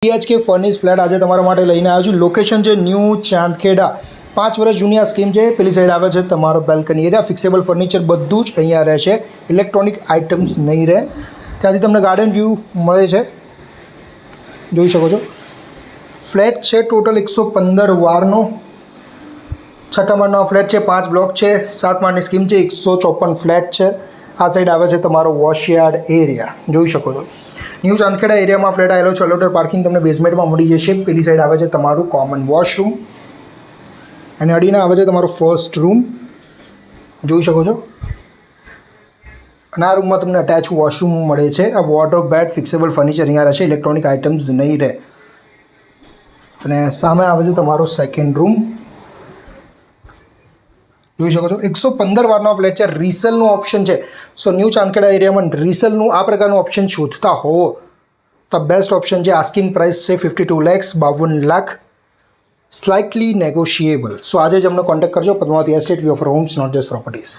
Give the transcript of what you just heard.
BHK furnish flat આજે તમારા માટે લઈને આવ્યો છું. લોકેશન છે ન્યૂ ચાંદખેડા. 5 વર્ષ જૂની આ સ્કીમ છે. પેલી સાઈડ આવે છે તમારો બેલ્કની એરિયા. ફિક્સેબલ ફર્નિચર બધું જ અહીંયા રહેશે. ઇલેક્ટ્રોનિક આઇટમ્સ નહીં રહે. ત્યાંથી તમને ગાર્ડન વ્યૂ મળે છે, જોઈ શકો છો. ફ્લેટ છે ટોટલ 115 વારનો. 6 માળનો ફ્લેટ છે. 5 બ્લોક છે. 7 માળની સ્કીમ છે. 154 ફ્લેટ છે. આ સાઈડ આવે છે તમારો વોશયાર્ડ એરિયા, જોઈ શકો છો. ન્યૂ ચાંદખેડા એરિયામાં ફ્લેટ આવેલો છે. અલોટેડ પાર્કિંગ તમને બેઝમેન્ટમાં મળી જશે. પેલી સાઈડ આવે છે તમારું કોમન વોશરૂમ અને અડીને આવે છે તમારો ફર્સ્ટ રૂમ, જોઈ શકો છો. અને આ રૂમમાં તમને અટેચ વોશરૂમ મળે છે. આ વોટર બેડ ફિક્સેબલ ફર્નિચર અહીંયા રહેશે. ઇલેક્ટ્રોનિક આઇટમ્સ નહીં રહે. અને સામે આવે છે તમારો સેકન્ડ રૂમ, જોઈ શકો છો. 115 વારનો ફ્લેટ છે. રીસેલનું ઓપ્શન છે. સો ન્યૂ ચાંદખેડા એરિયામાં રીસેલનું આ પ્રકારનું ઓપ્શન શોધતા હોવો તો બેસ્ટ ઓપ્શન છે. આસ્કિંગ પ્રાઇસ છે 52 lakhs, 52 lakh, slightly negotiable. So આજે જ અમને કોન્ટેક્ટ કરજો. Padmavati estate, we offer homes, not just properties.